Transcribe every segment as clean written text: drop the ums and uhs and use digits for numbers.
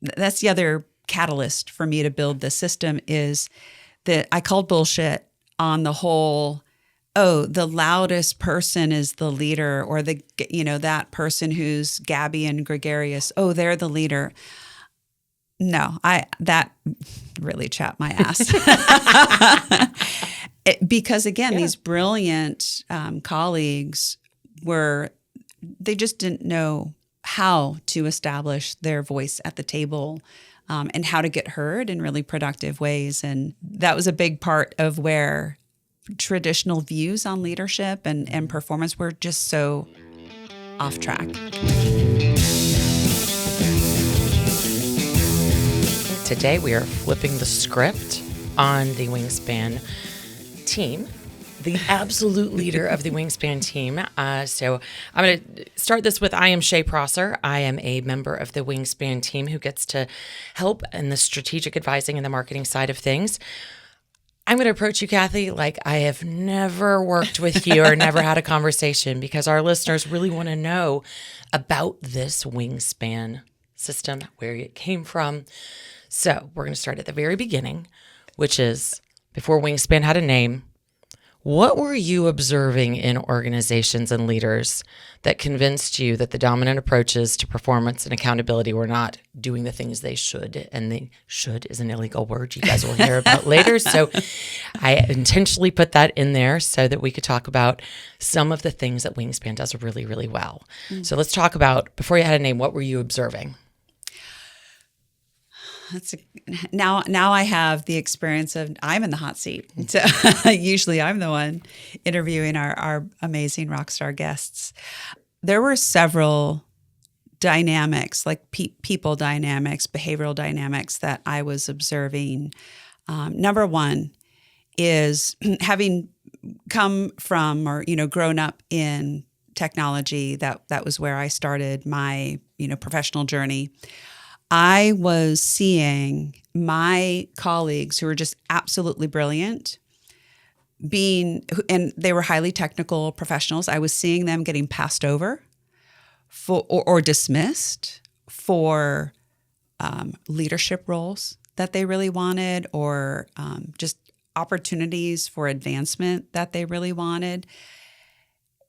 that's the other catalyst for me to build this system is that I called bullshit on the whole, oh, the loudest person is the leader, or that person who's gabby and gregarious, oh, they're the leader. No, that really chapped my ass. Because again, these brilliant colleagues they just didn't know how to establish their voice at the table, and how to get heard in really productive ways. And that was a big part of where traditional views on leadership and performance were just so off track. Today we are flipping the script on the Wingspan team, the absolute leader of the Wingspan team. So I'm going to start this with, I am Shay Prosser. I am a member of the Wingspan team who gets to help in the strategic advising and the marketing side of things. I'm going to approach you, Cathy, like I have never worked with you or never had a conversation, because our listeners really want to know about this Wingspan system, where it came from. So we're going to start at the very beginning, which is before Wingspan had a name. What were you observing in organizations and leaders that convinced you that the dominant approaches to performance and accountability were not doing the things they should? And the should is an illegal word you guys will hear about later. So I intentionally put that in there so that we could talk about some of the things that Wingspan does really, really well. Mm-hmm. So let's talk about, before you had a name, what were you observing? Now I have the experience of, I'm in the hot seat. So usually I'm the one interviewing our amazing rock star guests. There were several dynamics, like people dynamics, behavioral dynamics that I was observing. Number one is having come from or grown up in technology. That was where I started my professional journey. I was seeing my colleagues who were just absolutely brilliant and they were highly technical professionals. I was seeing them getting passed over or dismissed for leadership roles that they really wanted, or just opportunities for advancement that they really wanted,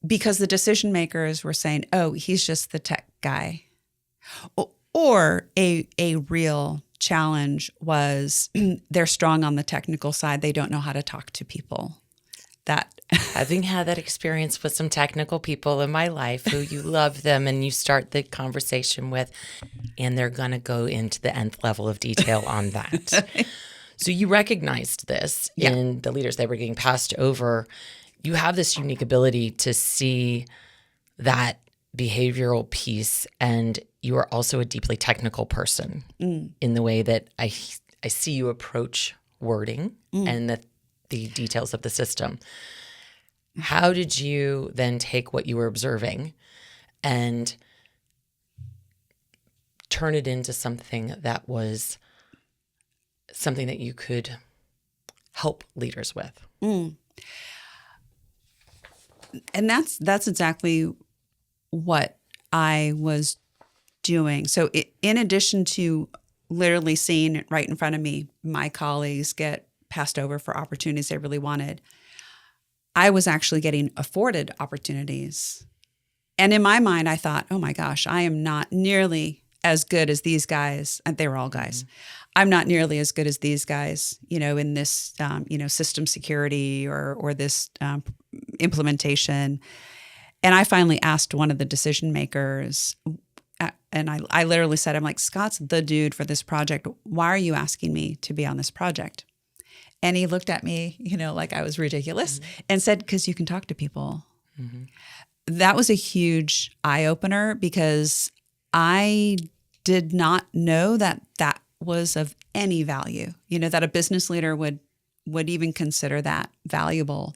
because the decision makers were saying, oh, he's just the tech guy. Or a real challenge was they're strong on the technical side. They don't know how to talk to people. Having had that experience with some technical people in my life who you love them and you start the conversation with, and they're going to go into the nth level of detail on that. So you recognized this in the leaders. They were getting passed over. You have this unique ability to see that behavioral piece, and you are also a deeply technical person in the way that I see you approach wording and the details of the system. How did you then take what you were observing and turn it into something that was something that you could help leaders with? And that's exactly what I was doing. So in addition to literally seeing right in front of me my colleagues get passed over for opportunities they really wanted, I was actually getting afforded opportunities. And in my mind, I thought, oh my gosh, I am not nearly as good as these guys. And they were all guys. I'm not nearly as good as these guys, in this, system security or this implementation. And I finally asked one of the decision makers, and I literally said, I'm like, Scott's the dude for this project. Why are you asking me to be on this project? And he looked at me, like I was ridiculous, and said, because you can talk to people. That was a huge eye-opener, because I did not know that was of any value, that a business leader would even consider that valuable.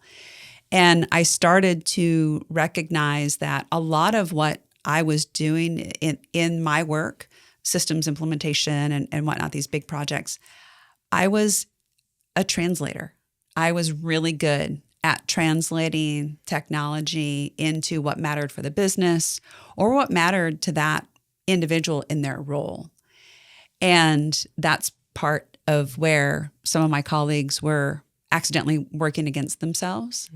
And I started to recognize that a lot of what I was doing in my work, systems implementation and whatnot, these big projects, I was a translator. I was really good at translating technology into what mattered for the business or what mattered to that individual in their role. And that's part of where some of my colleagues were accidentally working against themselves.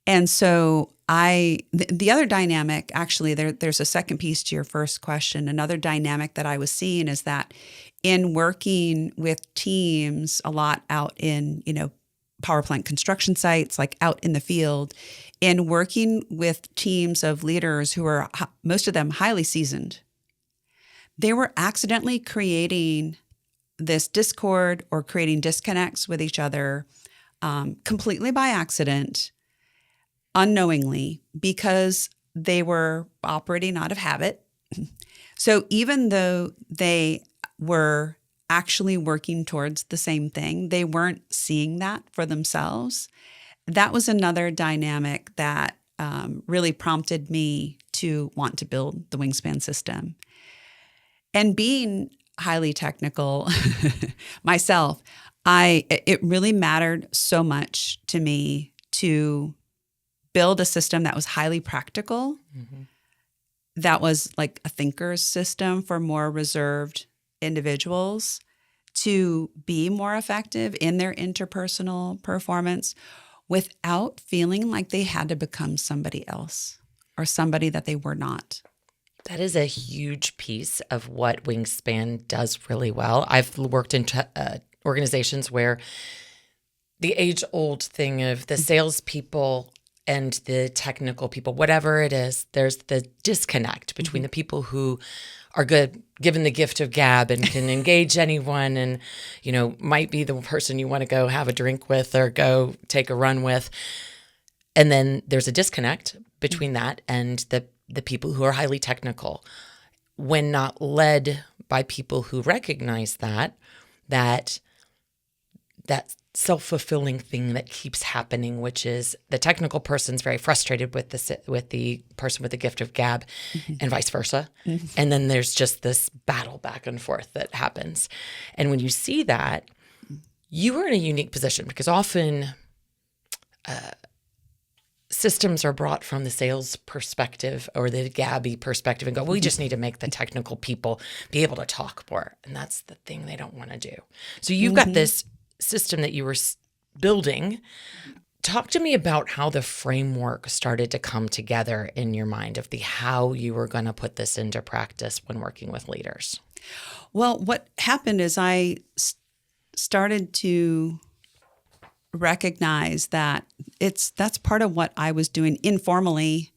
And so the other dynamic, actually, there's a second piece to your first question. Another dynamic that I was seeing is that in working with teams a lot out in, power plant construction sites, like out in the field, in working with teams of leaders who are, most of them, highly seasoned, they were accidentally creating this discord or creating disconnects with each other completely by accident, unknowingly, because they were operating out of habit. So even though they were actually working towards the same thing, they weren't seeing that for themselves. That was another dynamic that really prompted me to want to build the Wingspan system. And being highly technical myself, it really mattered so much to me to build a system that was highly practical, that was like a thinker's system for more reserved individuals to be more effective in their interpersonal performance without feeling like they had to become somebody else or somebody that they were not. That is a huge piece of what Wingspan does really well. I've worked in organizations where the age-old thing of the salespeople and the technical people, whatever it is, there's the disconnect between the people who are good, given the gift of gab and can engage anyone and, might be the person you want to go have a drink with or go take a run with. And then there's a disconnect between that and the people who are highly technical. When not led by people who recognize that self-fulfilling thing that keeps happening, which is the technical person's very frustrated with the person with the gift of gab and vice versa. And then there's just this battle back and forth that happens. And when you see that, you are in a unique position because often systems are brought from the sales perspective or the gabby perspective and go, we just need to make the technical people be able to talk more. And that's the thing they don't want to do. So you've got this system that you were building. Talk to me about how the framework started to come together in your mind of how you were going to put this into practice when working with leaders. Well, what happened is I started to recognize that that's part of what I was doing informally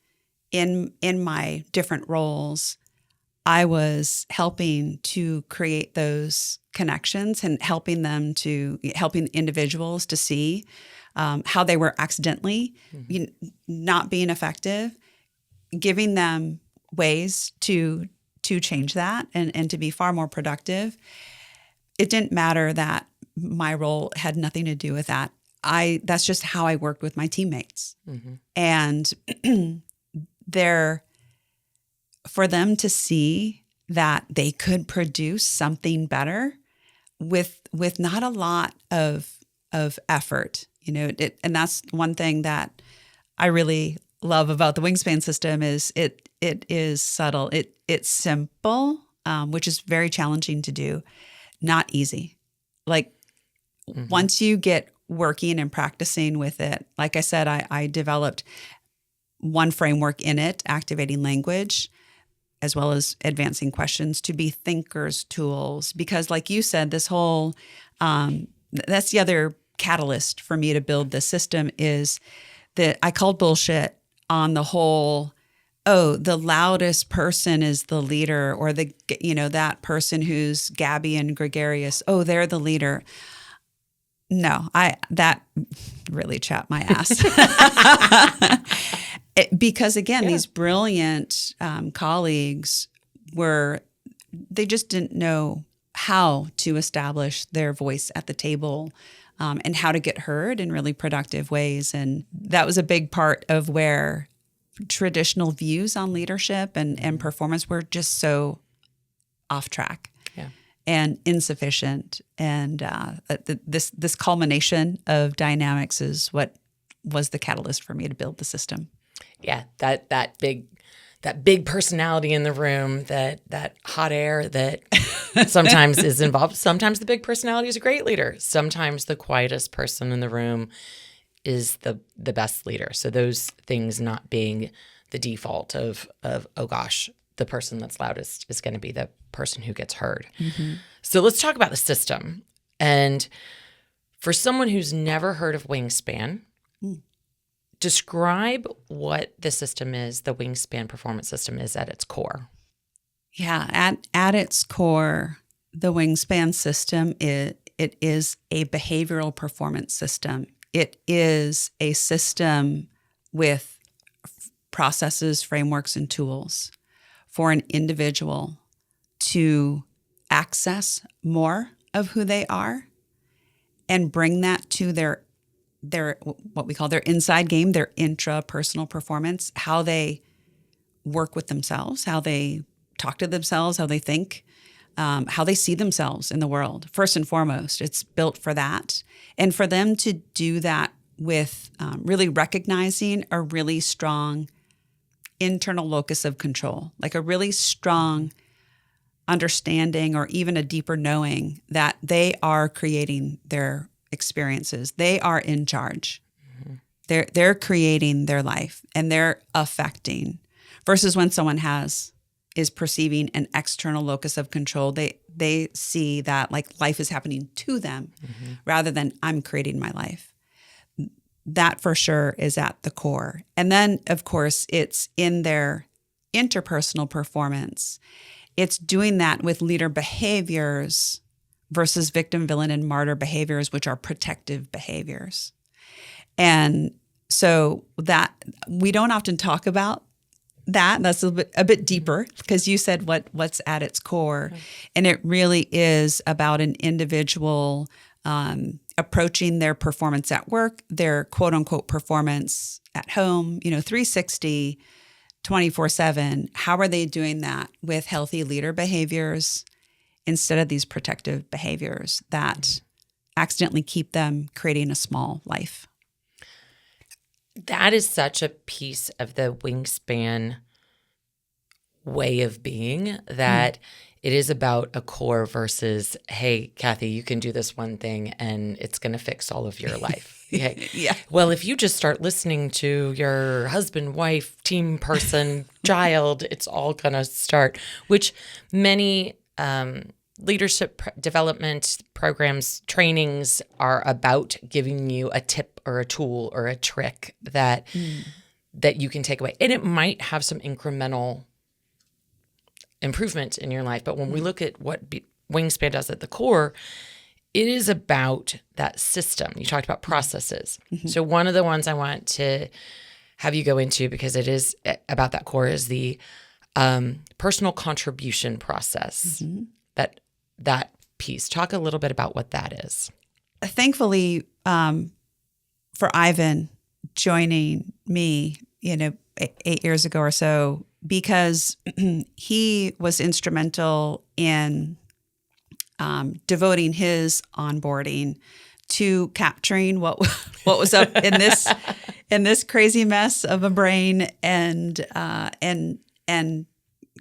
in my different roles. I was helping to create those connections and helping individuals to see how they were accidentally not being effective, giving them ways to change that and to be far more productive. It didn't matter that my role had nothing to do with that. That's just how I worked with my teammates. And for them to see that they could produce something better with not a lot of effort, and that's one thing that I really love about the Wingspan system is it is subtle. It's simple, which is very challenging to do, not easy. Like once you get working and practicing with it, like I said, I developed one framework in it, activating language, as well as advancing questions to be thinkers' tools. Because like you said, this whole, that's the other catalyst for me to build this system is that I called bullshit on the whole, the loudest person is the leader, or that person who's gabby and gregarious, they're the leader. No, that really chapped my ass. Because again, these brilliant colleagues they just didn't know how to establish their voice at the table and how to get heard in really productive ways. And that was a big part of where traditional views on leadership and performance were just so off track. And insufficient, and this culmination of dynamics is what was the catalyst for me to build the system. Yeah, that that big personality in the room, that hot air that sometimes is involved. Sometimes the big personality is a great leader. Sometimes the quietest person in the room is the best leader. So those things not being the default of oh gosh, the person that's loudest is going to be the person who gets heard. Mm-hmm. So let's talk about the system. And for someone who's never heard of Wingspan, describe what the system is, the Wingspan Performance System is at its core. Yeah, at its core, the Wingspan system, it is a behavioral performance system. It is a system with processes, frameworks, and tools for an individual to access more of who they are and bring that to their what we call their inside game, their intrapersonal performance, how they work with themselves, how they talk to themselves, how they think, how they see themselves in the world. First and foremost, it's built for that. And for them to do that with really recognizing a really strong internal locus of control, like a really strong understanding or even a deeper knowing that they are creating their experiences. They are in charge. Mm-hmm. They're creating their life and they're affecting, versus when someone is perceiving an external locus of control, they see that like life is happening to them rather than I'm creating my life. That for sure is at the core. And then of course it's in their interpersonal performance. It's doing that with leader behaviors versus victim, villain, and martyr behaviors, which are protective behaviors. And so that we don't often talk about that. That's a bit deeper because you said what's at its core. Okay. And it really is about an individual approaching their performance at work, their quote unquote performance at home, 360, 24/7. How are they doing that with healthy leader behaviors instead of these protective behaviors that accidentally keep them creating a small life? That is such a piece of the Wingspan way of being that it is about a core versus, hey, Cathy, you can do this one thing and it's going to fix all of your life. Yeah. Well, if you just start listening to your husband, wife, team person, child, it's all going to start, which many leadership development programs, trainings are about giving you a tip or a tool or a trick that you can take away. And it might have some incremental improvement in your life. But when we look at what Wingspan does at the core, it is about that system. You talked about processes. Mm-hmm. So one of the ones I want to have you go into, because it is about that core, is the personal contribution process. Mm-hmm. That piece. Talk a little bit about what that is. Thankfully, for Ivan joining me, 8 years ago or so, because he was instrumental in devoting his onboarding to capturing what was up in this crazy mess of a brain and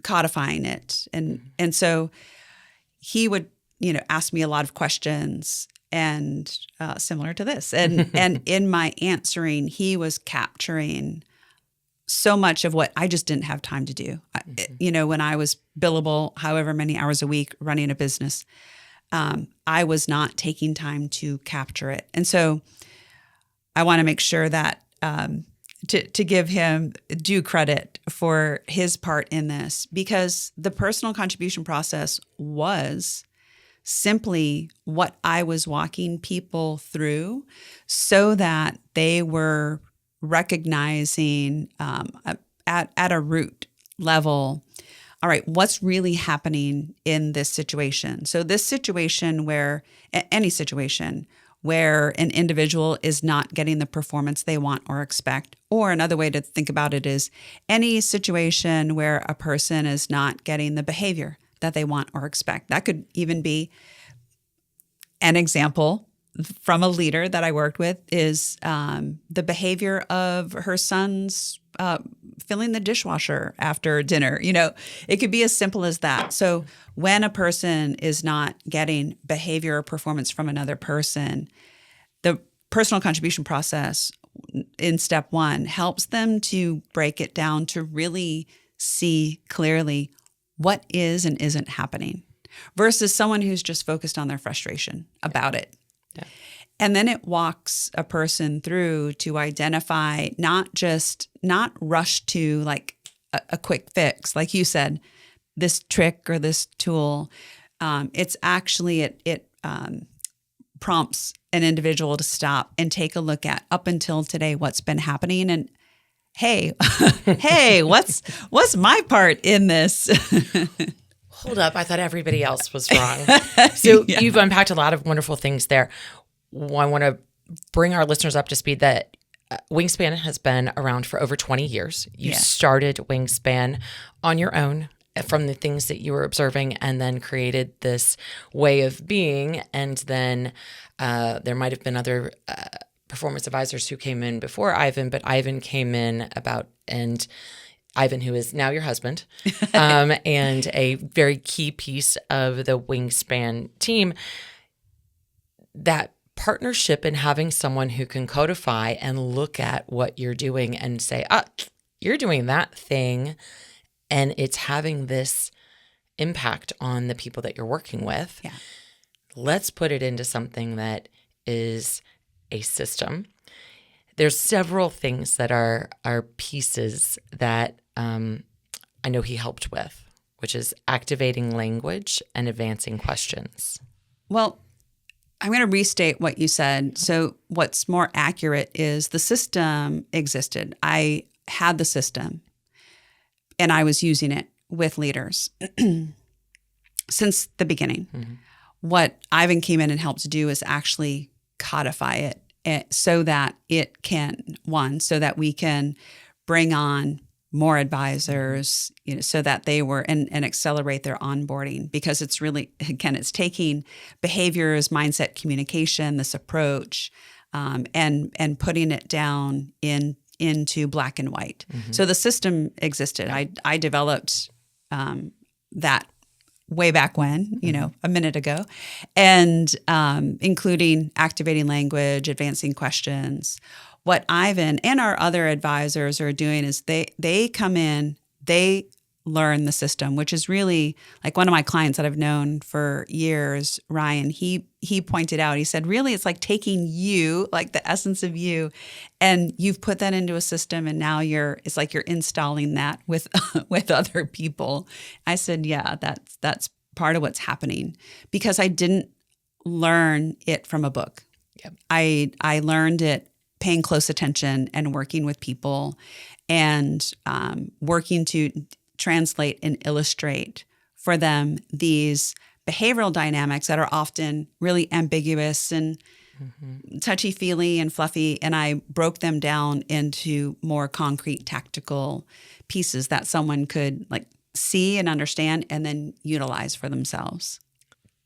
codifying it, and so he would ask me a lot of questions and similar to this, and in my answering, he was capturing so much of what I just didn't have time to do. When I was billable, however many hours a week running a business, I was not taking time to capture it. And so I want to make sure that to give him due credit for his part in this, because the personal contribution process was simply what I was walking people through so that they were recognizing at a root level, all right, what's really happening in this situation? So this situation any situation where an individual is not getting the performance they want or expect, or another way to think about it is any situation where a person is not getting the behavior that they want or expect. That could even be an example from a leader that I worked with is the behavior of her son's filling the dishwasher after dinner. It could be as simple as that. So when a person is not getting behavior or performance from another person, the personal contribution process in step one helps them to break it down to really see clearly what is and isn't happening versus someone who's just focused on their frustration about it. Yeah. And then it walks a person through to identify, not rush to like a quick fix. Like you said, this trick or this tool, it's actually, it prompts an individual to stop and take a look at up until today, what's been happening. And hey, what's my part in this? Hold up. I thought everybody else was wrong. So Yeah. You've unpacked a lot of wonderful things there. I want to bring our listeners up to speed that Wingspan has been around for over 20 years. You started Wingspan on your own from the things that you were observing and then created this way of being. And then there might have been other performance advisors who came in before Ivan, but Ivan came in and Ivan, who is now your husband, and a very key piece of the Wingspan team, that partnership and having someone who can codify and look at what you're doing and say, you're doing that thing, and it's having this impact on the people that you're working with. Yeah. Let's put it into something that is a system. There's several things that are pieces that I know he helped with, which is activating language and advancing questions. Well, I'm going to restate what you said. So what's more accurate is the system existed. I had the system and I was using it with leaders since the beginning. Mm-hmm. What Ivan came in and helped do is actually codify it so that it can, so that we can bring on more advisors, so that they were and accelerate their onboarding, because it's really, again, it's taking behaviors, mindset, communication, this approach, and putting it down into black and white. Mm-hmm. So the system existed. I developed that way back when, a minute ago, and including activating language, advancing questions. What Ivan and our other advisors are doing is they come in, they learn the system, which is really like one of my clients that I've known for years, Ryan, he pointed out, he said, really, it's like taking you, like the essence of you, and you've put that into a system, and now it's like you're installing that with other people. I said, yeah, that's part of what's happening, because I didn't learn it from a book. Yep. I learned it paying close attention and working with people and working to translate and illustrate for them these behavioral dynamics that are often really ambiguous and touchy-feely and fluffy. And I broke them down into more concrete, tactical pieces that someone could like see and understand and then utilize for themselves.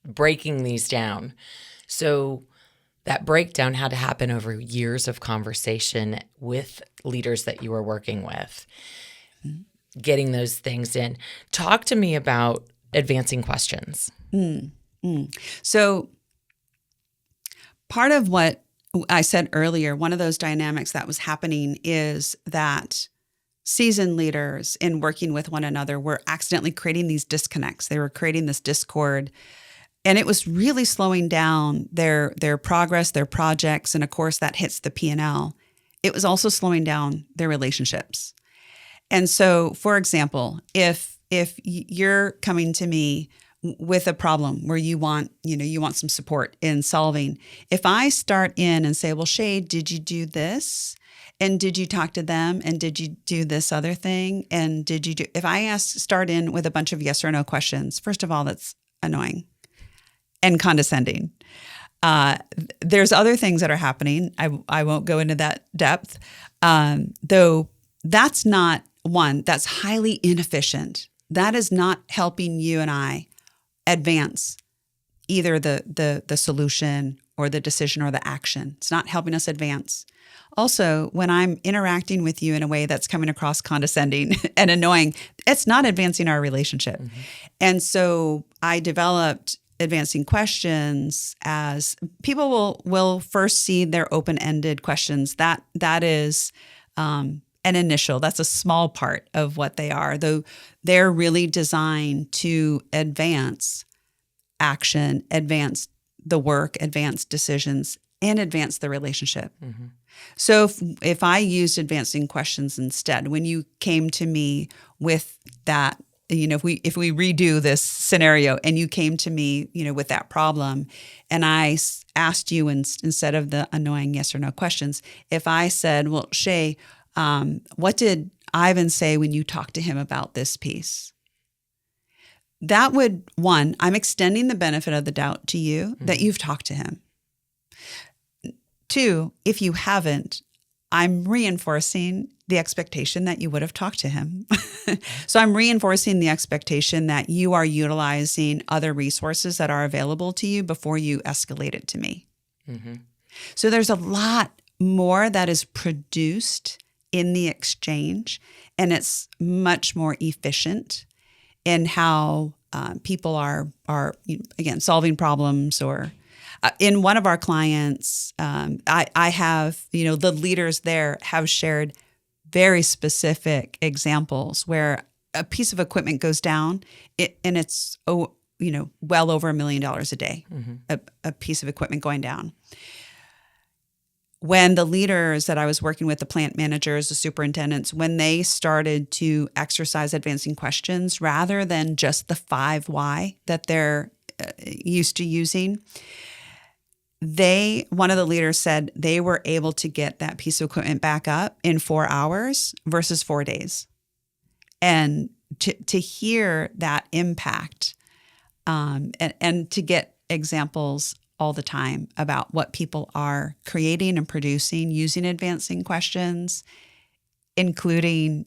Breaking these down. So that breakdown had to happen over years of conversation with leaders that you were working with, getting those things in. Talk to me about advancing questions. So part of what I said earlier, one of those dynamics that was happening is that seasoned leaders in working with one another were accidentally creating these disconnects. They were creating this discord. And it was really slowing down their progress, their projects, and of course that hits the P&L. It was also slowing down their relationships. And so, for example, if you're coming to me with a problem where you want some support in solving, if I start in and say, well, Shay, did you do this? And did you talk to them? And did you do this other thing? And if I start in with a bunch of yes or no questions, first of all, that's annoying and condescending. There's other things that are happening. I won't go into that depth, though that's not one. That's highly inefficient. That is not helping you and I advance either the solution or the decision or the action. It's not helping us advance. Also, when I'm interacting with you in a way that's coming across condescending and annoying, it's not advancing our relationship. Mm-hmm. And so I developed advancing questions as people will first see their open-ended questions. That is an initial. That's a small part of what they are, though they're really designed to advance action, advance the work, advance decisions, and advance the relationship. Mm-hmm. So if I used advancing questions instead, when you came to me with that, if we redo this scenario and you came to me, with that problem, and I asked you instead of the annoying yes or no questions, if I said, well, Shay, what did Ivan say when you talked to him about this piece? That would, one, I'm extending the benefit of the doubt to you mm-hmm. that you've talked to him. Two, if you haven't, I'm reinforcing the expectation that you would have talked to him. So I'm reinforcing the expectation that you are utilizing other resources that are available to you before you escalate it to me. Mm-hmm. So there's a lot more that is produced in the exchange, and it's much more efficient in how people are again, solving problems. Or in one of our clients, I have, the leaders there have shared very specific examples where a piece of equipment goes down and it's, well over $1 million a day, mm-hmm. a piece of equipment going down. When the leaders that I was working with, the plant managers, the superintendents, when they started to exercise advancing questions rather than just the 5 why that they're used to using, one of the leaders said they were able to get that piece of equipment back up in 4 hours versus 4 days. And to hear that impact and to get examples all the time about what people are creating and producing using advancing questions, including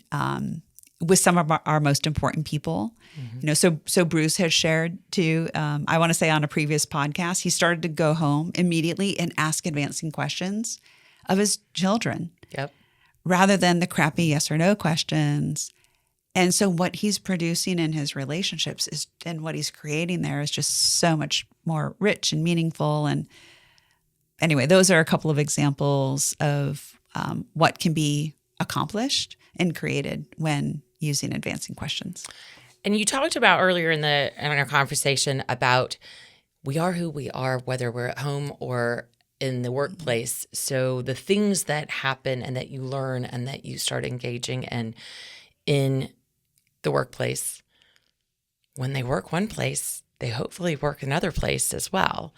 with some of our most important people. Mm-hmm. So Bruce has shared too, I want to say on a previous podcast, he started to go home immediately and ask advancing questions of his children. Yep. Rather than the crappy yes or no questions. And so what he's producing in his relationships and what he's creating there is just so much more rich and meaningful. And anyway, those are a couple of examples of what can be accomplished and created when using advancing questions. And you talked about earlier in our conversation about we are who we are, whether we're at home or in the workplace. So the things that happen and that you learn and that you start engaging in the workplace, when they work one place, they hopefully work another place as well.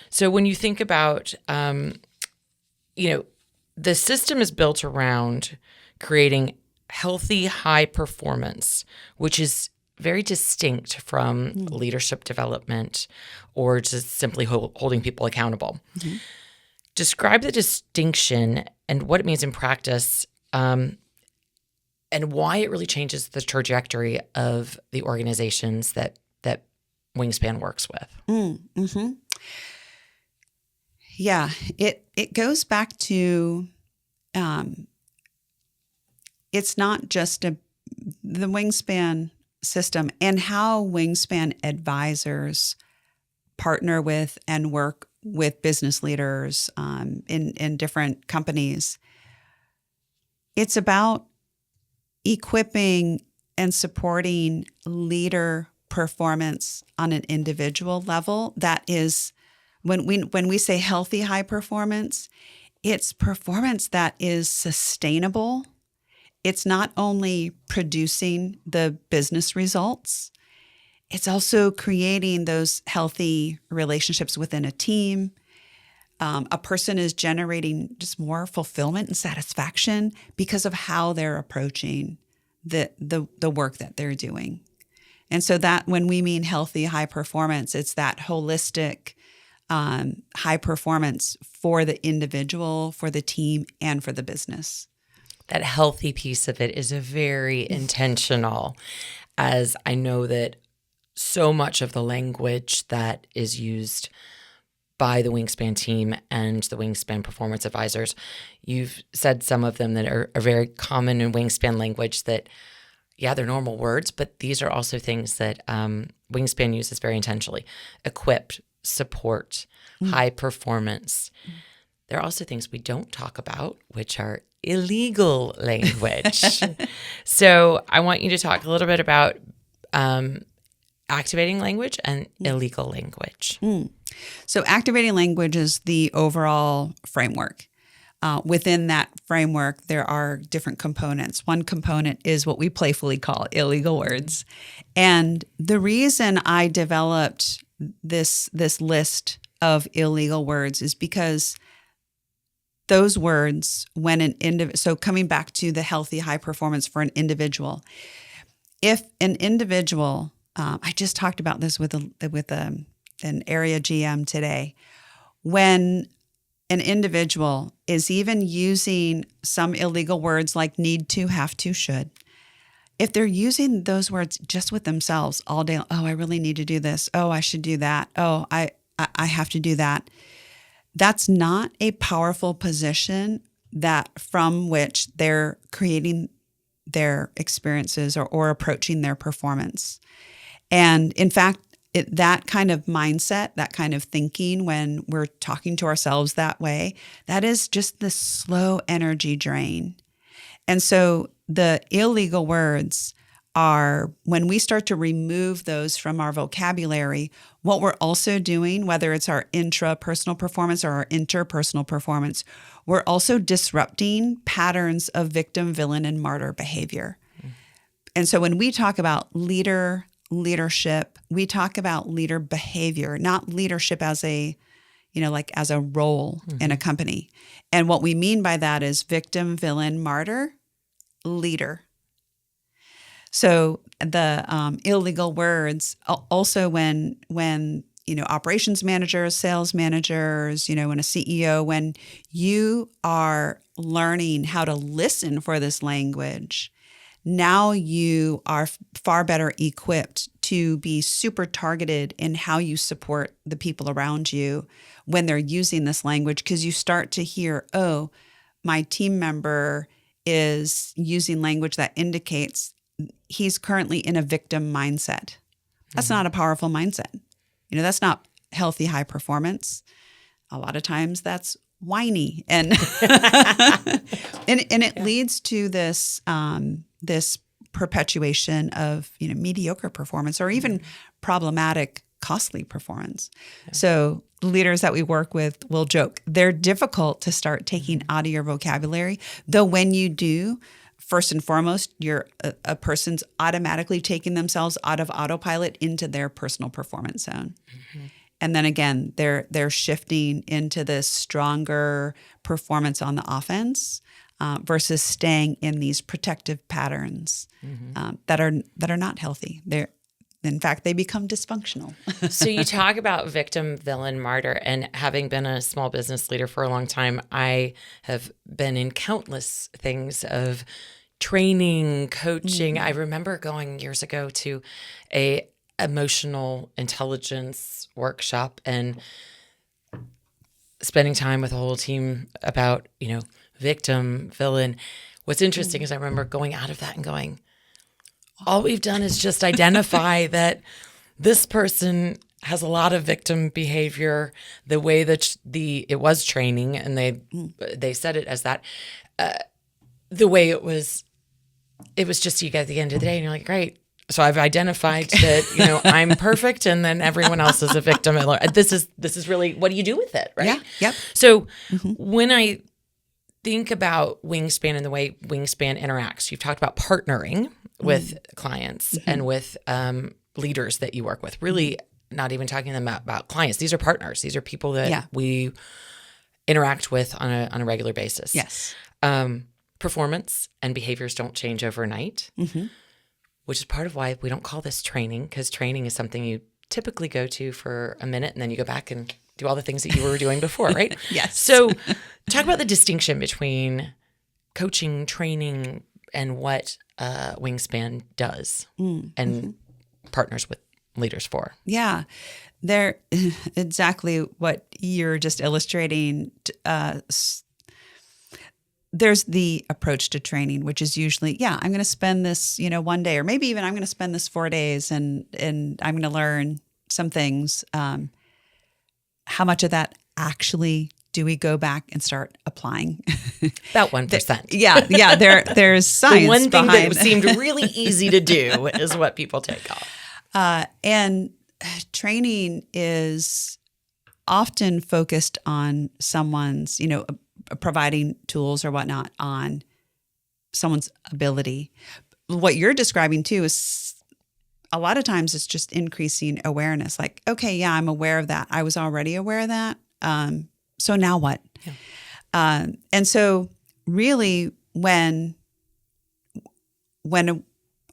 So when you think about, the system is built around creating healthy, high performance, which is very distinct from leadership development or just simply holding people accountable. Mm-hmm. Describe the distinction and what it means in practice, and why it really changes the trajectory of the organizations that Wingspan works with. Mm-hmm. Yeah, it goes back to it's not just the Wingspan system and how Wingspan advisors partner with and work with business leaders in different companies. It's about equipping and supporting leader performance on an individual level. That is, when we say healthy high performance, it's performance that is sustainable. It's not only producing the business results, it's also creating those healthy relationships within a team. A person is generating just more fulfillment and satisfaction because of how they're approaching the work that they're doing. And so that when we mean healthy high performance, it's that holistic high performance for the individual, for the team, and for the business. That healthy piece of it is a very intentional, as I know that so much of the language that is used by the Wingspan team and the Wingspan Performance Advisors. You've said some of them that are very common in Wingspan language that, yeah, they're normal words, but these are also things that Wingspan uses very intentionally. Equip, support, high performance. There are also things we don't talk about, which are illegal language. So I want you to talk a little bit about activating language and illegal language. So activating language is the overall framework. Within that framework, there are different components. One component is what we playfully call illegal words. And the reason I developed this list of illegal words is because those words, when so coming back to the healthy high performance for an individual, if an individual, I just talked about this with an area GM today, when an individual is even using some illegal words like need to, have to, should, if they're using those words just with themselves all day, oh, I really need to do this. Oh, I should do that. Oh, I have to do that. That's not a powerful position that from which they're creating their experiences or approaching their performance. And in fact, that kind of mindset, that kind of thinking when we're talking to ourselves that way, that is just the slow energy drain. And so the illegal words are, when we start to remove those from our vocabulary, what we're also doing, whether it's our intrapersonal performance or our interpersonal performance, we're also disrupting patterns of victim, villain, and martyr behavior. And so when we talk about leadership, we talk about leader behavior, not leadership as a, as a role in a company. And what we mean by that is victim, villain, martyr, leader. So the illegal words also when operations managers, sales managers, when a CEO, when you are learning how to listen for this language, now you are far better equipped to be super targeted in how you support the people around you when they're using this language, because you start to hear, oh, my team member is using language that indicates he's currently in a victim mindset. That's not a powerful mindset. That's not healthy high performance. A lot of times that's whiny and and it leads to this this perpetuation of mediocre performance or even problematic, costly performance. Yeah. So leaders that we work with will joke they're difficult to start taking out of your vocabulary, though when you do, first and foremost, you're a person's automatically taking themselves out of autopilot into their personal performance zone. And then again, they're shifting into this stronger performance on the offense versus staying in these protective patterns that are not healthy. In fact, they become dysfunctional. So you talk about victim, villain, martyr, and having been a small business leader for a long time, I have been in countless things of training, coaching. I remember going years ago to a emotional intelligence workshop and spending time with a whole team about, victim, villain. What's interesting is I remember going out of that and going, all we've done is just identify that this person has a lot of victim behavior, the way that it was training, and they said it as that, the way it was just you get at the end of the day and you're like, great. So I've identified that, I'm perfect and then everyone else is a victim. This is really, what do you do with it, right? Yeah. Yep. So when I think about Wingspan and the way Wingspan interacts, you've talked about partnering with clients and with leaders that you work with, really not even talking to them about clients. These are partners. These are people that we interact with on a regular basis. Yes. Performance and behaviors don't change overnight, which is part of why we don't call this training, because training is something you typically go to for a minute and then you go back and do all the things that you were doing before, right? Yes. So talk about the distinction between coaching, training, and what Wingspan does and partners with leaders for. Yeah. They're exactly what you're just illustrating. There's the approach to training, which is usually, I'm going to spend this, 1 day, or maybe even I'm going to spend this 4 days and I'm going to learn some things. How much of that actually do we go back and start applying? About 1%. Yeah. There's science The one thing behind that seemed really easy to do is what people take off. And training is often focused on someone's, providing tools or whatnot on someone's ability. What you're describing too is a lot of times it's just increasing awareness. Like, okay, yeah, I'm aware of that. I was already aware of that. So now what? Yeah. And so really when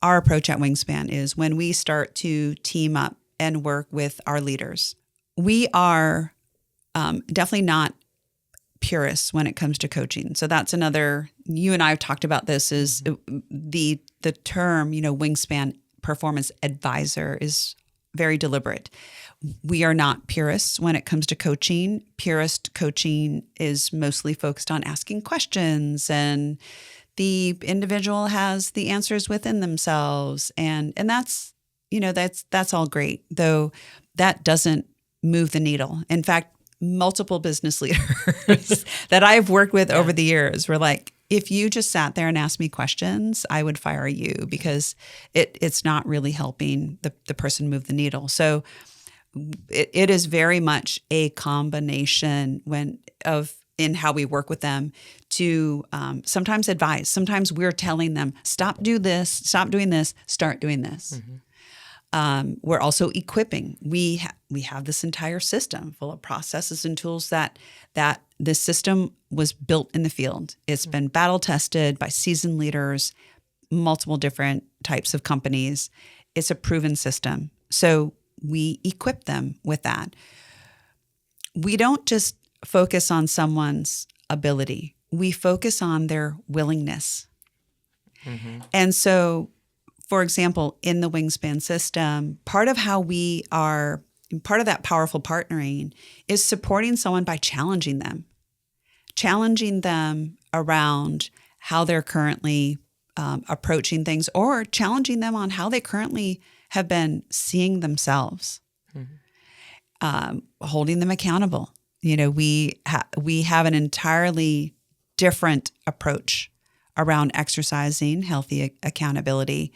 our approach at Wingspan is when we start to team up and work with our leaders, we are definitely not purists when it comes to coaching. So that's another, you and I have talked about this, is the term, Wingspan Performance Advisor is very deliberate. We are not purists when it comes to coaching. Purist coaching is mostly focused on asking questions, and the individual has the answers within themselves. And that's, that's all great, though that doesn't move the needle. In fact, multiple business leaders that I've worked with over the years were like, if you just sat there and asked me questions, I would fire you, because it's not really helping the person move the needle. So it is very much a combination in how we work with them to sometimes advise. Sometimes we're telling them, stop doing this, start doing this. We're also equipping. We have this entire system full of processes and tools that this system was built in the field. It's been battle tested by seasoned leaders, multiple different types of companies. It's a proven system. So we equip them with that. We don't just focus on someone's ability. We focus on their willingness. Mm-hmm. And so, for example, in the Wingspan system, part of that powerful partnering is supporting someone by challenging them around how they're currently approaching things, or challenging them on how they currently have been seeing themselves, holding them accountable. We have an entirely different approach around exercising healthy accountability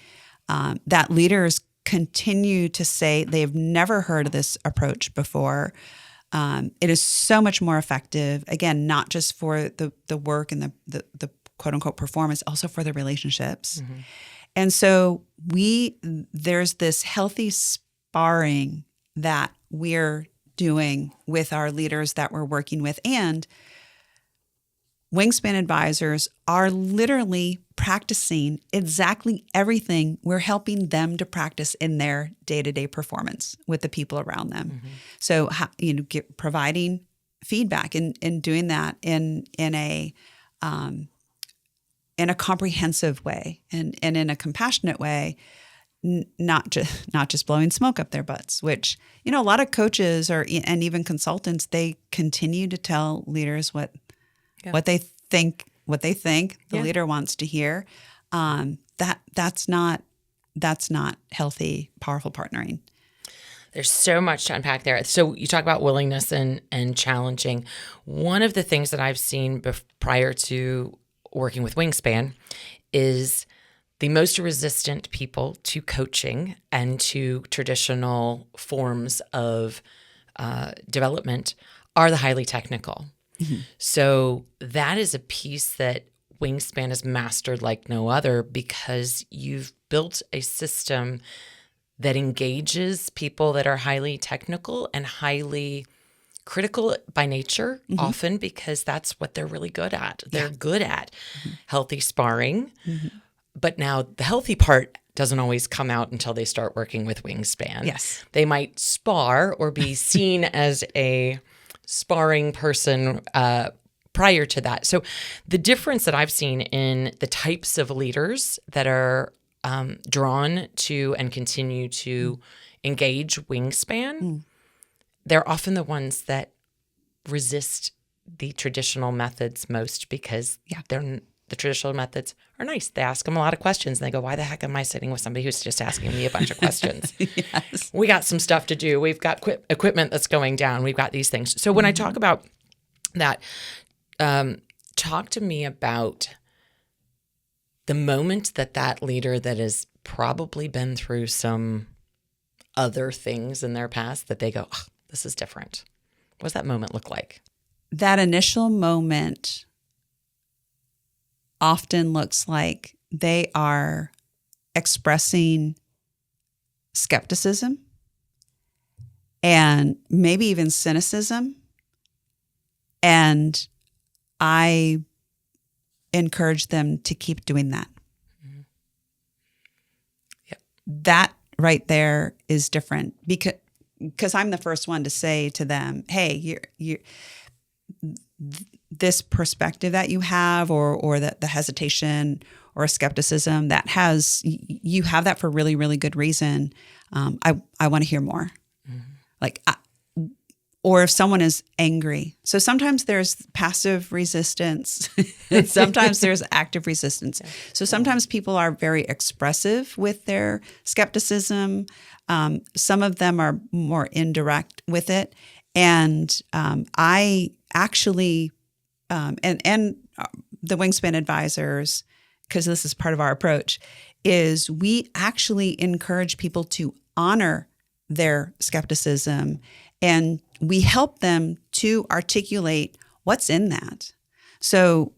that leaders continue to say they've never heard of this approach before. It is so much more effective, again, not just for the work and the quote unquote performance, also for the relationships. Mm-hmm. And so there's this healthy sparring that we're doing with our leaders that we're working with. And Wingspan advisors are literally practicing exactly everything we're helping them to practice in their day-to-day performance with the people around them. Mm-hmm. So, providing feedback and doing that in a comprehensive way and in a compassionate way, not just blowing smoke up their butts, which, a lot of coaches and even consultants, they continue to tell leaders what they think the leader wants to hear. That's not healthy, powerful partnering. There's so much to unpack there. So you talk about willingness and challenging. One of the things that I've seen prior to working with Wingspan is the most resistant people to coaching and to traditional forms of development are the highly technical. Mm-hmm. So that is a piece that Wingspan has mastered like no other, because you've built a system that engages people that are highly technical and highly critical by nature, mm-hmm. often because that's what they're really good at. They're good at healthy sparring. Mm-hmm. But now the healthy part doesn't always come out until they start working with Wingspan. Yes. They might spar or be seen as a sparring person prior to that. So the difference that I've seen in the types of leaders that are drawn to and continue to engage Wingspan, they're often the ones that resist the traditional methods most because the traditional methods are nice. They ask them a lot of questions and they go, why the heck am I sitting with somebody who's just asking me a bunch of questions? Yes. We got some stuff to do. We've got equipment that's going down. We've got these things. So when I talk about that, talk to me about the moment that leader that has probably been through some other things in their past that they go, oh, this is different. What does that moment look like? That initial moment often looks like they are expressing skepticism and maybe even cynicism. And I encourage them to keep doing that. Yep. That right there is different because I'm the first one to say to them, hey, you're this perspective that you have or the hesitation or skepticism you have that for really, really good reason. I want to hear more. Or if someone is angry. So sometimes there's passive resistance and sometimes there's active resistance. So sometimes people are very expressive with their skepticism. Some of them are more indirect with it. And I actually, and the Wingspan advisors, because this is part of our approach, is we actually encourage people to honor their skepticism, and we help them to articulate what's in that. So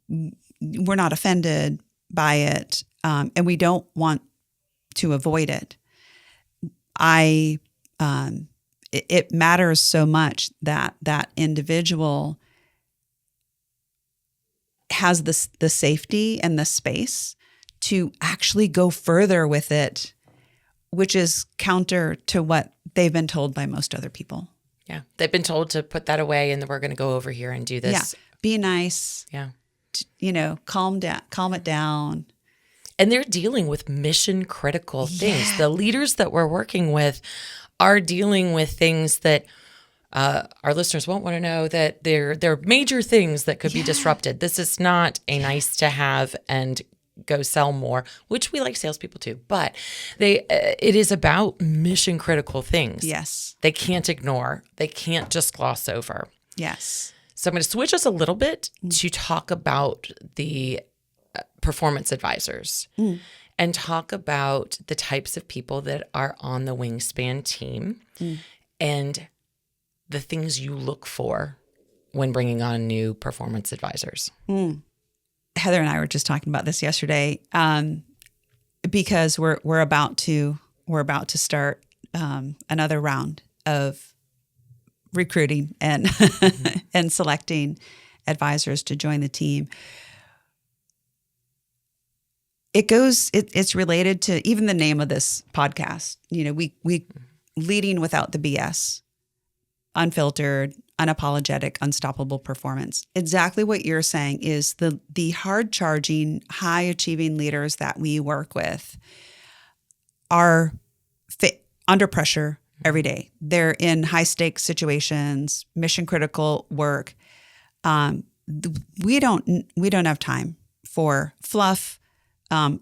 we're not offended by it, and we don't want to avoid it. It matters so much that that individual has the safety and the space to actually go further with it, which is counter to what they've been told by most other people. Yeah. They've been told to put that away and then we're going to go over here and do this. Yeah. Be nice. Yeah. Calm it down. And they're dealing with mission critical things. Yeah. The leaders that we're working with are dealing with things that our listeners won't want to know, that they're major things that could be disrupted. This is not a nice to have and go sell more, which we like salespeople too, but it is about mission critical things. Yes. They can't ignore. They can't just gloss over. Yes. So I'm going to switch us a little bit to talk about the performance advisors and talk about the types of people that are on the Wingspan team and the things you look for when bringing on new performance advisors. Heather and I were just talking about this yesterday, because we're about to start another round of recruiting and and selecting advisors to join the team. It's related to even the name of this podcast. We leading without the BS, unfiltered, unapologetic, unstoppable performance. Exactly what you're saying is the hard-charging, high-achieving leaders that we work with are under pressure every day. They're in high-stakes situations, mission-critical work. We don't have time for fluff,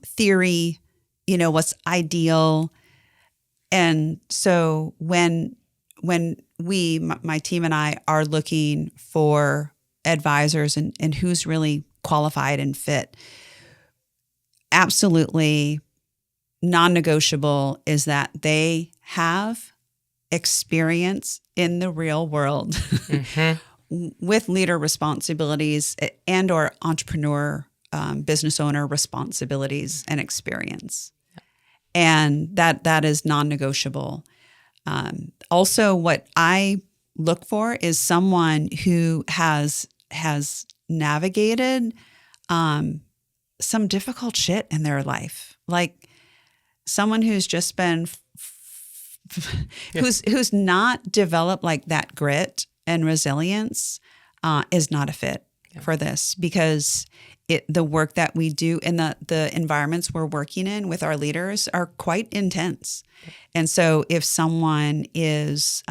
theory, what's ideal. And so when my team and I are looking for advisors and who's really qualified and fit, absolutely non-negotiable is that they have experience in the real world with leader responsibilities and or entrepreneur, business owner responsibilities and experience. And that is non-negotiable. Also, what I look for is someone who has navigated some difficult shit in their life, like someone who's just been who's not developed like that grit and resilience is not a fit. for this, because the work that we do and the environments we're working in with our leaders are quite intense. And so if someone is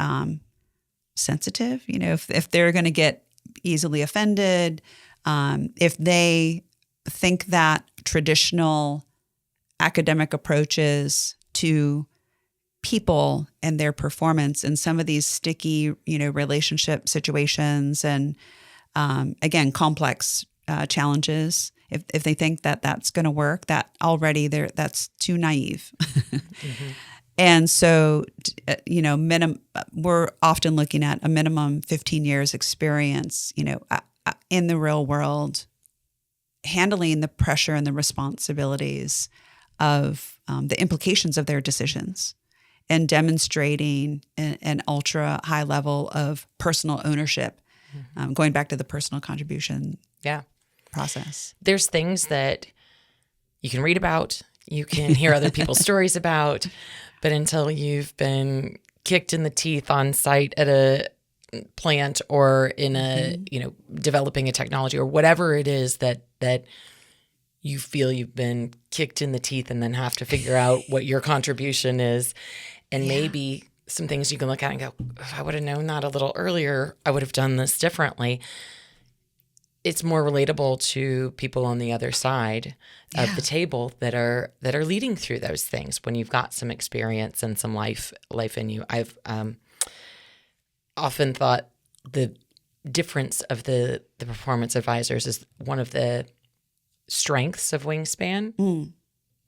sensitive, if they're going to get easily offended, if they think that traditional academic approaches to people and their performance in some of these sticky, relationship situations and, again, complex challenges, if they think that that's going to work, that already that's too naive. Mm-hmm. And so, we're often looking at a minimum 15 years experience, in the real world, handling the pressure and the responsibilities of the implications of their decisions and demonstrating an ultra high level of personal ownership, going back to the personal contribution process. There's things that you can read about, you can hear other people's stories about, but until you've been kicked in the teeth on site at a plant or in a, developing a technology or whatever it is that you feel you've been kicked in the teeth and then have to figure out what your contribution is. And maybe some things you can look at and go, if I would have known that a little earlier, I would have done this differently. It's more relatable to people on the other side of the table that are leading through those things when you've got some experience and some life in you. I've often thought the difference of the performance advisors is one of the strengths of Wingspan.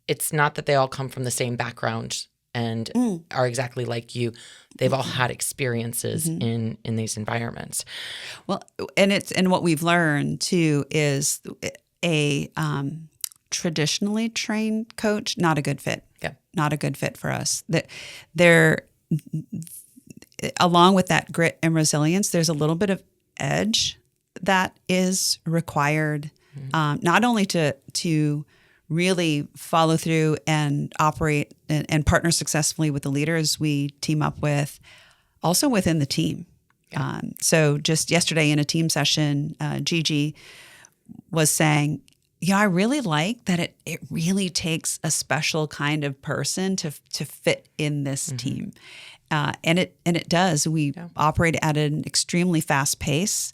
It's not that they all come from the same background and are exactly like you. They've all had experiences in these environments. Well, and what we've learned too is a traditionally trained coach, not a good fit. Yeah. Not a good fit for us. That they're along with that grit and resilience, there's a little bit of edge that is required, not only to really follow through and operate and partner successfully with the leaders we team up with, also within the team. Yeah. So just yesterday in a team session, Gigi was saying, I really like that it really takes a special kind of person to fit in this team. And it does. We operate at an extremely fast pace.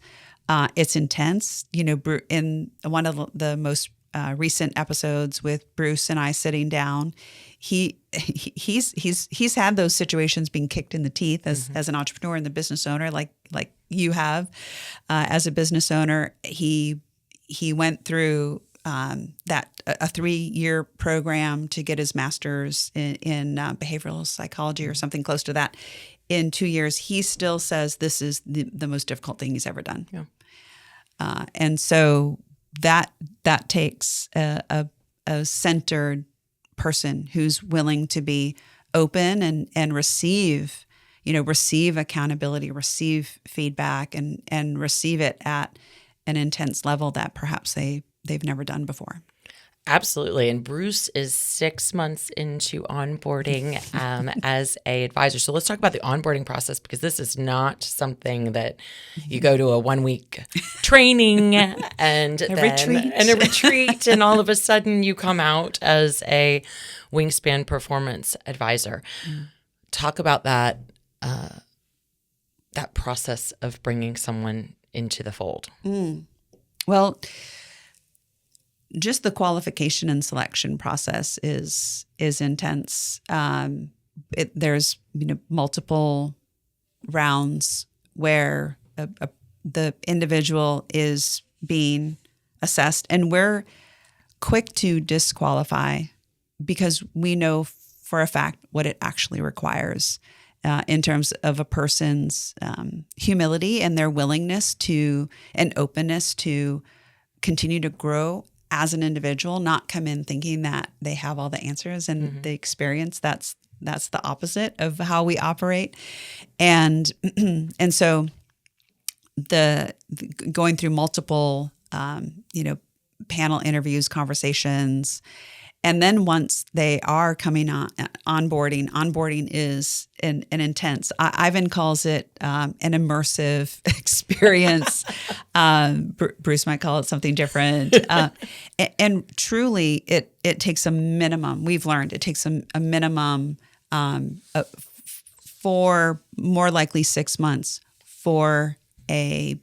It's intense. In one of the most recent episodes with Bruce and I sitting down, he's had those situations being kicked in the teeth as an entrepreneur and the business owner, like you have as a business owner. He went through a 3-year program to get his master's in behavioral psychology or something close to that. In 2 years, he still says this is the most difficult thing he's ever done. Yeah. And so that takes a centered person who's willing to be open and receive accountability, receive feedback, and receive it at an intense level that perhaps they've never done before. Absolutely. And Bruce is 6 months into onboarding as a advisor. So let's talk about the onboarding process, because this is not something that you go to a 1-week training and a retreat and all of a sudden you come out as a Wingspan Performance Advisor. Talk about that process of bringing someone into the fold. Well, just the qualification and selection process is intense. There's multiple rounds where the individual is being assessed, and we're quick to disqualify because we know for a fact what it actually requires in terms of a person's humility and their willingness to and openness to continue to grow as an individual, not come in thinking that they have all the answers and the experience. That's the opposite of how we operate. And so the going through multiple, panel interviews, conversations, And then once they are coming on onboarding is an intense. Ivan calls it an immersive experience. Bruce might call it something different. And truly, it takes a minimum. We've learned it takes a minimum for more likely 6 months for a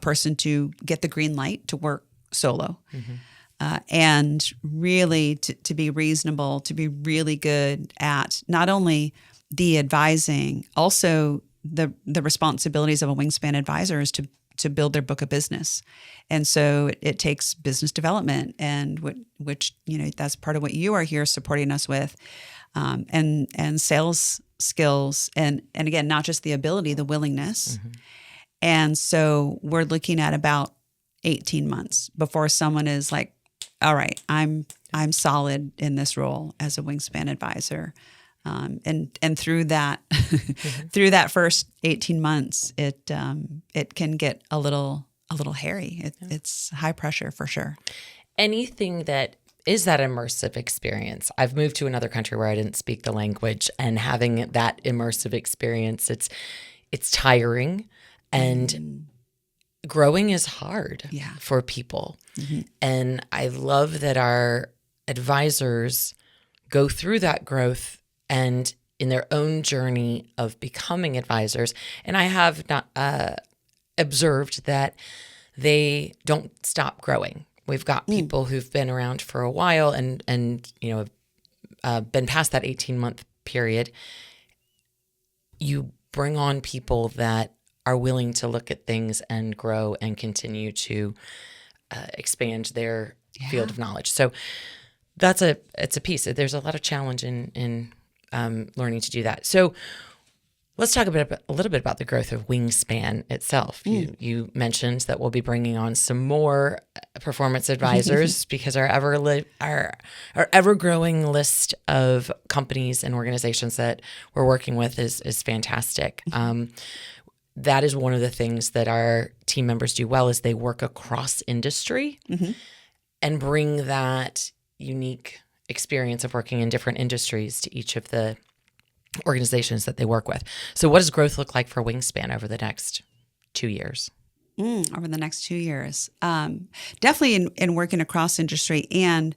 person to get the green light to work solo. And really to be reasonable, to be really good at not only the advising, also the responsibilities of a Wingspan advisor is to build their book of business. And so it takes business development, and which that's part of what you are here supporting us with, and sales skills, and again, not just the ability, the willingness. And so we're looking at about 18 months before someone is like, all right, I'm solid in this role as a Wingspan advisor. And through that through that first 18 months, it can get a little hairy. It's high pressure for sure. Anything that is that immersive experience. I've moved to another country where I didn't speak the language, and having that immersive experience, it's tiring, and growing is hard for people. And I love that our advisors go through that growth and in their own journey of becoming advisors. And I have not observed that they don't stop growing. We've got people who've been around for a while and been past that 18-month period. You bring on people that are willing to look at things and grow and continue to expand their field of knowledge. So it's a piece. There's a lot of challenge in learning to do that. So let's talk a little bit about the growth of Wingspan itself. You mentioned that we'll be bringing on some more performance advisors because our ever growing list of companies and organizations that we're working with is fantastic. That is one of the things that our team members do well, is they work across industry and bring that unique experience of working in different industries to each of the organizations that they work with. So what does growth look like for Wingspan over the next 2 years? Over the next 2 years. Definitely in working across industry. And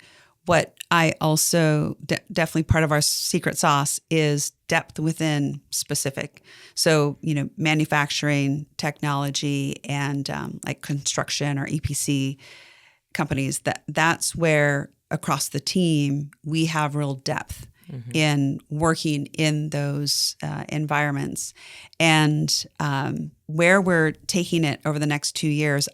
what I also definitely part of our secret sauce is depth within specific. So, manufacturing, technology, and like construction or EPC companies, that's where across the team we have real depth in working in those environments. And where we're taking it over the next 2 years,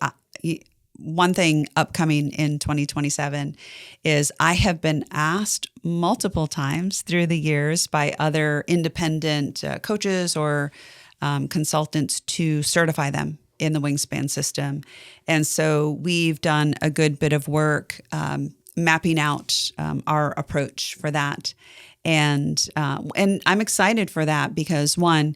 one thing upcoming in 2027 is I have been asked multiple times through the years by other independent coaches or consultants to certify them in the Wingspan system. And so we've done a good bit of work mapping out our approach for that. And I'm excited for that because, one,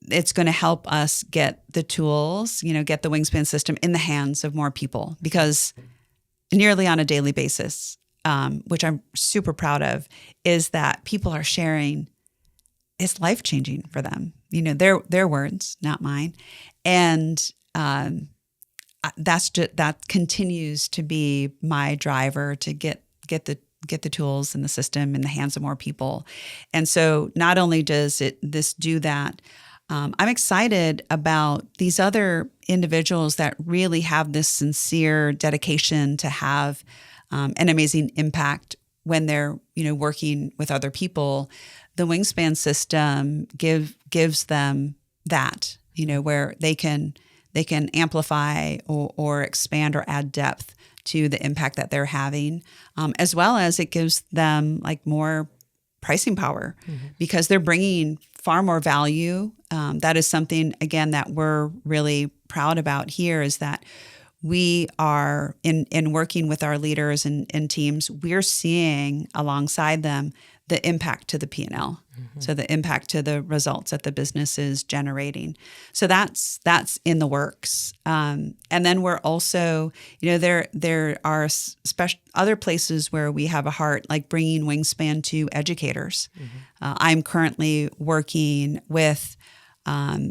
it's going to help us get the tools, get the Wingspan system in the hands of more people, because nearly on a daily basis, which I'm super proud of, is that people are sharing it's life-changing for them. Their words, not mine. And that continues to be my driver to get the tools and the system in the hands of more people. And so not only does this do that, I'm excited about these other individuals that really have this sincere dedication to have an amazing impact when they're working with other people. The Wingspan system gives them that, where they can amplify or expand or add depth to the impact that they're having, as well as it gives them like more pricing power because they're bringing far more value. That is something, again, that we're really proud about here, is that we are in working with our leaders and teams, we're seeing alongside them the impact to the P&L. So the impact to the results that the business is generating. So that's in the works. And then we're also, there are other places where we have a heart, like bringing Wingspan to educators. I'm currently working with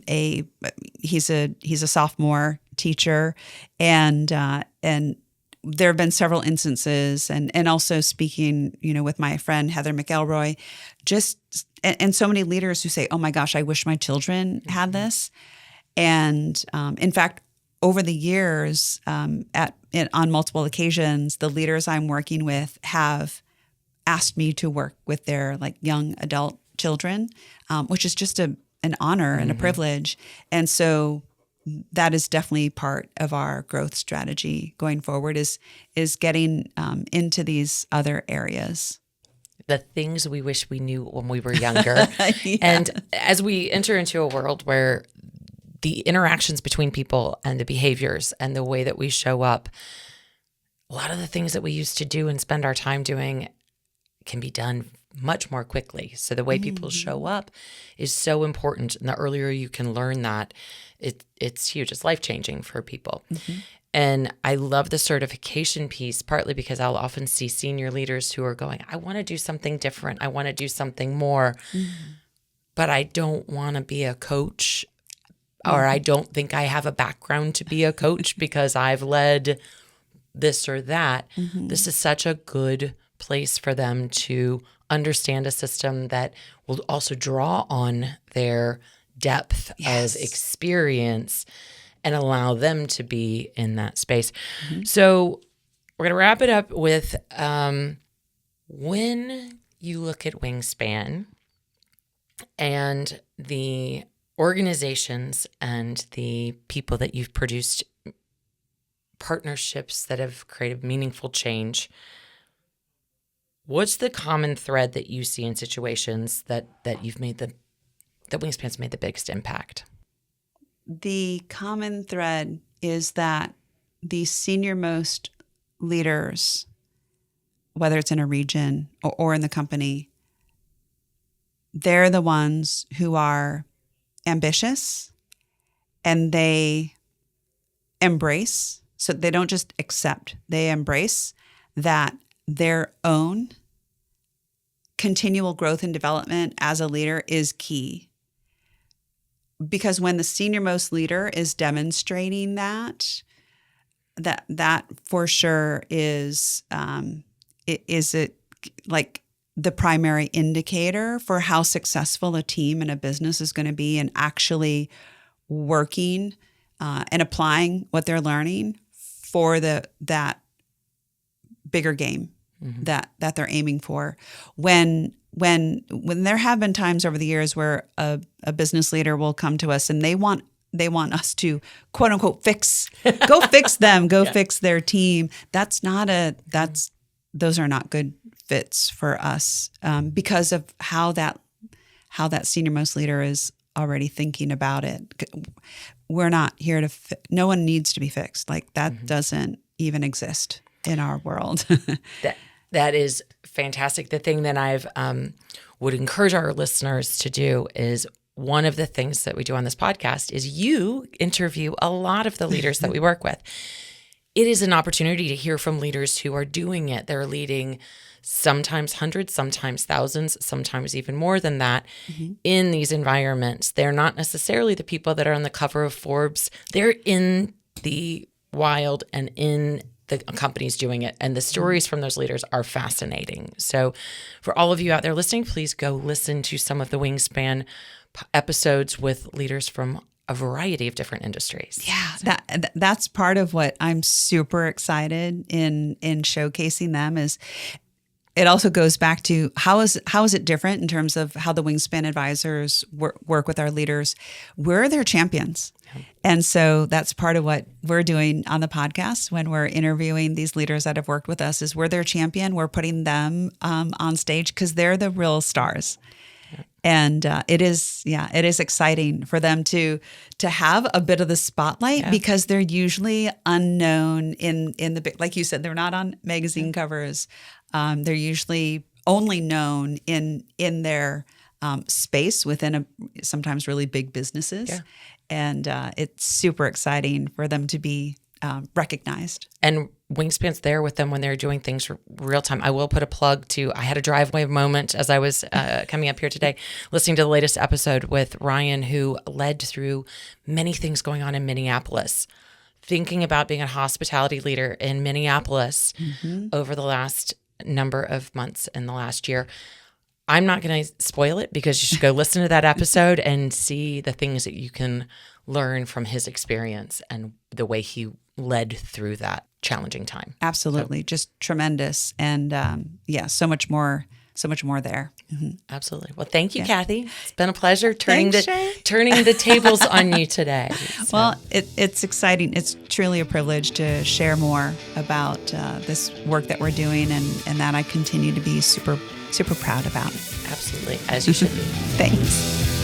he's a sophomore teacher, and there have been several instances, and also speaking, with my friend Heather McElroy, and so many leaders who say, "Oh my gosh, I wish my children had this." And in fact, over the years, on multiple occasions, the leaders I'm working with have asked me to work with their young adult children, which is just an honor and a privilege. And so that is definitely part of our growth strategy going forward, is getting into these other areas. The things we wish we knew when we were younger. Yeah. And as we enter into a world where the interactions between people and the behaviors and the way that we show up, a lot of the things that we used to do and spend our time doing can be done much more quickly. So the way people show up is so important. And the earlier you can learn that, it's huge. It's life-changing for people. And I love the certification piece, partly because I'll often see senior leaders who are going, I want to do something different. I want to do something more, but I don't want to be a coach, or I don't think I have a background to be a coach because I've led this or that. This is such a good place for them to understand a system that will also draw on their depth of experience and allow them to be in that space. So we're going to wrap it up with when you look at Wingspan and the organizations and the people that you've produced, partnerships that have created meaningful change, what's the common thread that you see in situations that you've made that Wingspan's made the biggest impact? The common thread is that the senior-most leaders, whether it's in a region or in the company, they're the ones who are ambitious, and they embrace. So they don't just accept, they embrace that their own continual growth and development as a leader is key. Because when the senior-most leader is demonstrating that for sure is the primary indicator for how successful a team and a business is going to be, and actually working and applying what they're learning for that bigger game that they're aiming for. When there have been times over the years where a business leader will come to us and they want us to quote unquote fix them, fix their team. Those are not good fits for us because of how that senior most leader is already thinking about it. We're not here to no one needs to be fixed. That doesn't even exist in our world. That is fantastic. The thing that I've would encourage our listeners to do is, one of the things that we do on this podcast is you interview a lot of the leaders that we work with. It is an opportunity to hear from leaders who are doing it. They're leading sometimes hundreds, sometimes thousands, sometimes even more than that in these environments. They're not necessarily the people that are on the cover of Forbes. They're in the wild and in the companies doing it. And the stories from those leaders are fascinating. So for all of you out there listening, please go listen to some of the Wingspan episodes with leaders from a variety of different industries. Yeah, that's part of what I'm super excited in showcasing them. Is it also goes back to how is it different in terms of how the Wingspan advisors work with our leaders? We're their champions. And so that's part of what we're doing on the podcast when we're interviewing these leaders that have worked with us, is we're their champion. We're putting them on stage because they're the real stars. And it is exciting for them to have a bit of the spotlight because they're usually unknown in the big, like you said, they're not on magazine covers. They're usually only known in their space within sometimes really big businesses. Yeah. And it's super exciting for them to be recognized. And Wingspan's there with them when they're doing things real time. I will put a plug to, I had a driveway moment as I was coming up here today, listening to the latest episode with Ryan, who led through many things going on in Minneapolis, thinking about being a hospitality leader in Minneapolis over the last number of months in the last year. I'm not going to spoil it because you should go listen to that episode and see the things that you can learn from his experience and the way he led through that challenging time. Absolutely. Just tremendous. And so much more there. Mm-hmm. Absolutely. Well, thank you, Cathy. It's been a pleasure turning Thanks, turning the tables on you today. So. Well, it's exciting. It's truly a privilege to share more about this work that we're doing and that I continue to be super, super proud about. Absolutely. As you should be. Thanks.